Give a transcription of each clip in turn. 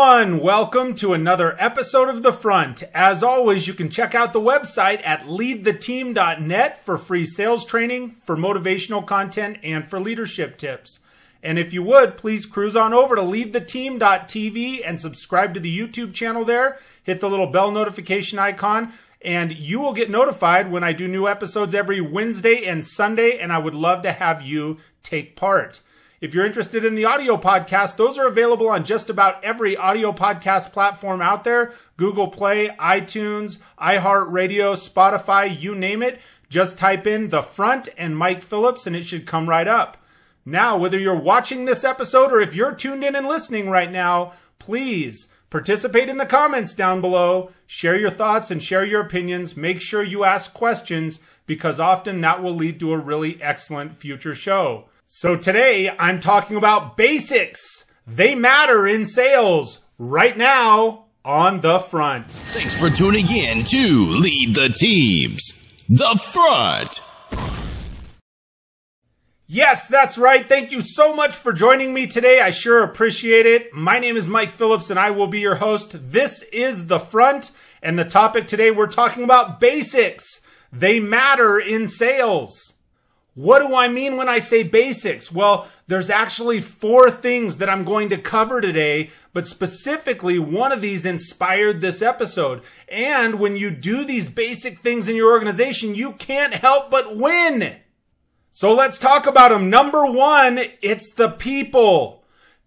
everyone, welcome to another episode of The Front. As always, you can check out the website at leadtheteam.net for free sales training, for motivational content, and for leadership tips. And if you would, please cruise on over to leadtheteam.tv and subscribe to the YouTube channel there. Hit the little bell notification icon, and you will get notified when I do new episodes every Wednesday and Sunday, and I would love to have you take part. If you're interested in the audio podcast, those are available on just about every audio podcast platform out there. Google Play, iTunes, iHeartRadio, Spotify, you name it. Just type in The Front and Mike Phillips and it should come right up. Now, whether you're watching this episode or if you're tuned in and listening right now, please participate in the comments down below. Share your thoughts and share your opinions. Make sure you ask questions because often that will lead to a really excellent future show. So today, I'm talking about basics. They matter in sales right now on The Front. Thanks for tuning in to Lead the Teams, The Front. Yes, that's right. Thank you so much for joining me today. I sure appreciate it. My name is Mike Phillips and I will be your host. This is The Front, and the topic today, we're talking about basics. They matter in sales. What do I mean when I say basics? Well, there's actually 4 things that I'm going to cover today, but specifically one of these inspired this episode. And when you do these basic things in your organization, you can't help but win. So let's talk about them. Number 1, it's the people.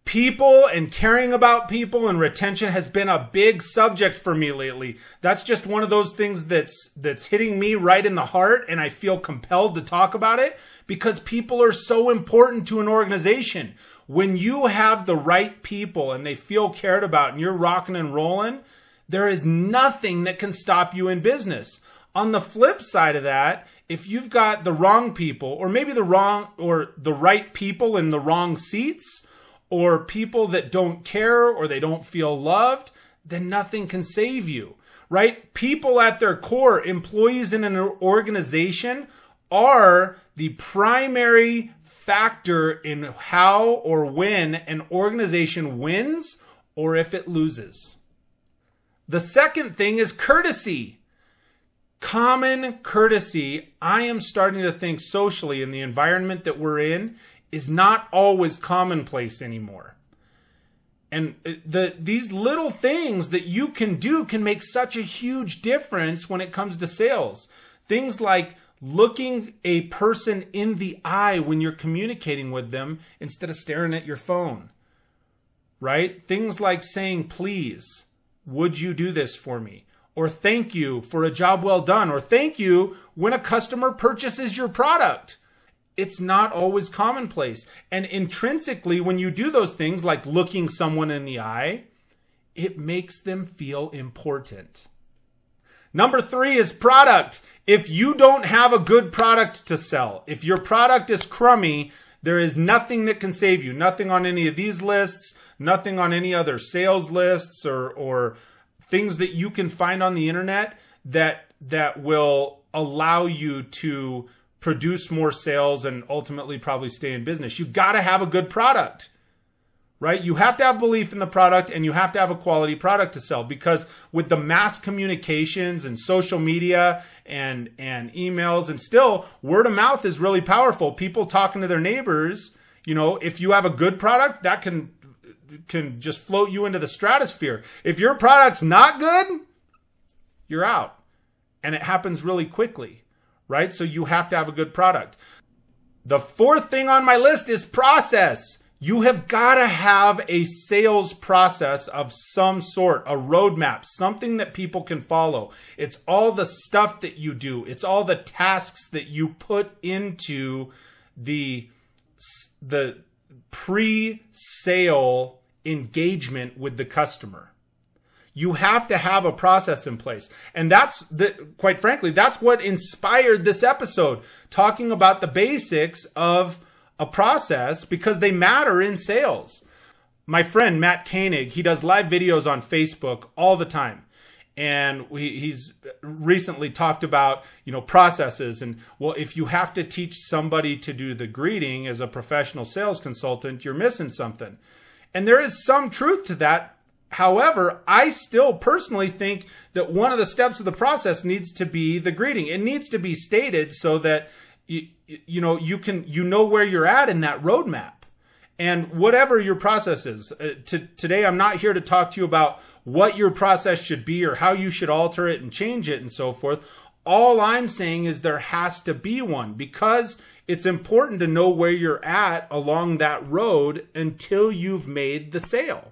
People and caring about people and retention has been a big subject for me lately. That's just one of those things that's hitting me right in the heart, and I feel compelled to talk about it because people are so important to an organization. When you have the right people and they feel cared about and you're rocking and rolling, there is nothing that can stop you in business. On the flip side of that, if you've got the wrong people, or maybe the right people in the wrong seats, or people that don't care or they don't feel loved, then nothing can save you, right? People at their core, employees in an organization, are the primary factor in how or when an organization wins or if it loses. The second thing is courtesy. Common courtesy, I am starting to think socially in the environment that we're in, is not always commonplace anymore. And these little things that you can do can make such a huge difference when it comes to sales. Things like looking a person in the eye when you're communicating with them instead of staring at your phone, right? Things like saying, please, would you do this for me? Or thank you for a job well done. Or thank you when a customer purchases your product. It's not always commonplace. And intrinsically, when you do those things like looking someone in the eye, it makes them feel important. Number 3 is product. If you don't have a good product to sell, if your product is crummy, there is nothing that can save you. Nothing on any of these lists, nothing on any other sales lists or things that you can find on the internet that will allow you to produce more sales and ultimately probably stay in business. You got to have a good product, right? You have to have belief in the product and you have to have a quality product to sell, because with the mass communications and social media and emails, and still word of mouth is really powerful. People talking to their neighbors, if you have a good product, that can just float you into the stratosphere. If your product's not good, you're out. And it happens really quickly. Right? So you have to have a good product. The 4th thing on my list is process. You have got to have a sales process of some sort, a roadmap, something that people can follow. It's all the stuff that you do. It's all the tasks that you put into the pre-sale engagement with the customer. You have to have a process in place. And quite frankly, that's what inspired this episode, talking about the basics of a process because they matter in sales. My friend, Matt Koenig, he does live videos on Facebook all the time. And he's recently talked about, processes. And well, if you have to teach somebody to do the greeting as a professional sales consultant, you're missing something. And there is some truth to that. However, I still personally think that one of the steps of the process needs to be the greeting. It needs to be stated so that you know where you're at in that roadmap. And whatever your process is, today I'm not here to talk to you about what your process should be or how you should alter it and change it and so forth. All I'm saying is there has to be one, because it's important to know where you're at along that road until you've made the sale.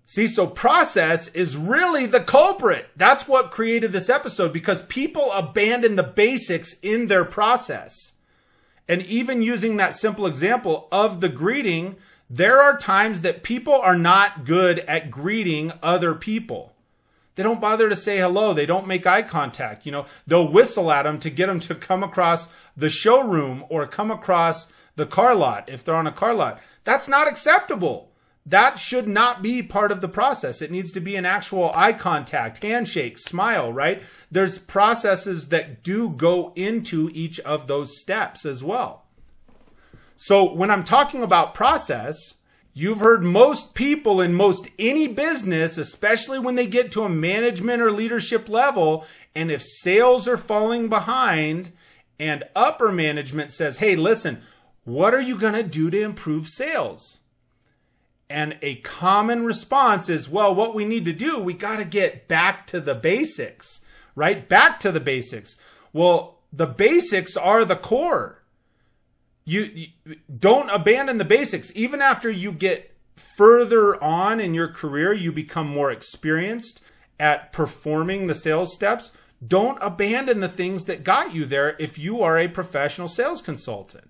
See, so process is really the culprit. That's what created this episode, because people abandon the basics in their process. And even using that simple example of the greeting, there are times that people are not good at greeting other people. They don't bother to say hello. They don't make eye contact. They'll whistle at them to get them to come across the showroom or come across the car lot if they're on a car lot. That's not acceptable. That should not be part of the process. It needs to be an actual eye contact, handshake, smile, right? There's processes that do go into each of those steps as well. So when I'm talking about process, you've heard most people in most any business, especially when they get to a management or leadership level, and if sales are falling behind and upper management says, hey, listen, what are you going to do to improve sales? And a common response is, well, what we need to do, we got to get back to the basics, right? Back to the basics. Well, the basics are the core. You don't abandon the basics. Even after you get further on in your career, you become more experienced at performing the sales steps. Don't abandon the things that got you there if you are a professional sales consultant.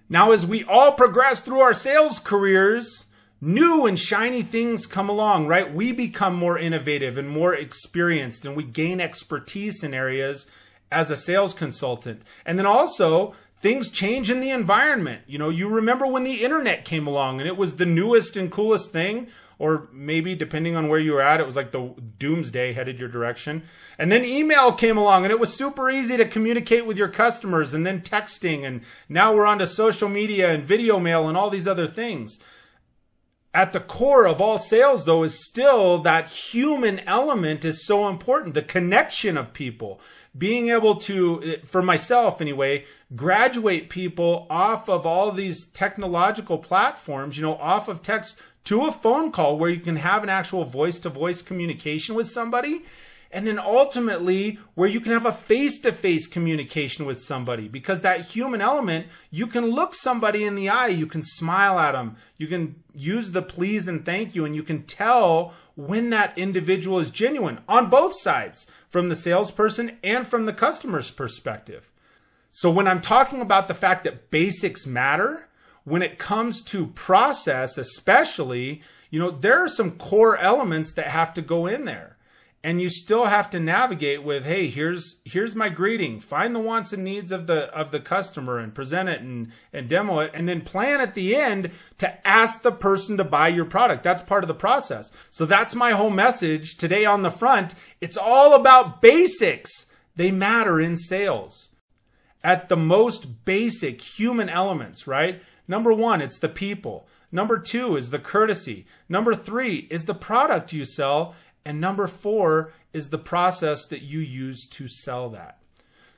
Now, as we all progress through our sales careers, new and shiny things come along, right? We become more innovative and more experienced, and we gain expertise in areas as a sales consultant. And then also, things change in the environment. You remember when the internet came along and it was the newest and coolest thing, or maybe depending on where you were at, it was like the doomsday headed your direction. And then email came along and it was super easy to communicate with your customers, and then texting. And now we're onto social media and video mail and all these other things. At the core of all sales, though, is still that human element is so important. The connection of people. Being able to, for myself anyway, graduate people off of all these technological platforms, off of text to a phone call where you can have an actual voice-to-voice communication with somebody. And then ultimately where you can have a face-to-face communication with somebody, because that human element, you can look somebody in the eye, you can smile at them, you can use the please and thank you, and you can tell when that individual is genuine on both sides, from the salesperson and from the customer's perspective. So when I'm talking about the fact that basics matter, when it comes to process especially, there are some core elements that have to go in there. And you still have to navigate with, hey, here's my greeting. Find the wants and needs of the customer and present it and demo it, and then plan at the end to ask the person to buy your product. That's part of the process. So that's my whole message today on the front. It's all about basics. They matter in sales. At the most basic human elements, right? Number one, it's the people. Number two is the courtesy. Number three is the product you sell. And number four is the process that you use to sell that.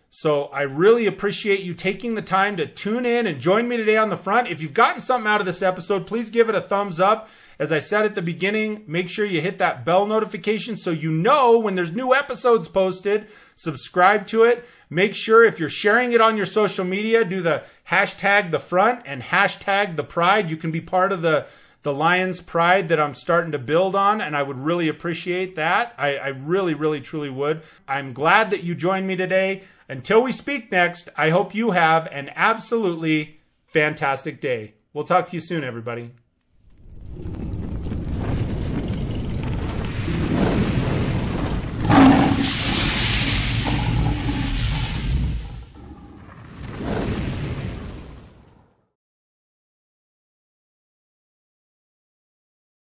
So I really appreciate you taking the time to tune in and join me today on the front. If you've gotten something out of this episode, please give it a thumbs up. As I said at the beginning, make sure you hit that bell notification so you know when there's new episodes posted. Subscribe to it. Make sure if you're sharing it on your social media, do the hashtag the front and hashtag the pride. You can be part of the Lion's Pride that I'm starting to build on, and I would really appreciate that. I really, really, truly would. I'm glad that you joined me today. Until we speak next, I hope you have an absolutely fantastic day. We'll talk to you soon, everybody.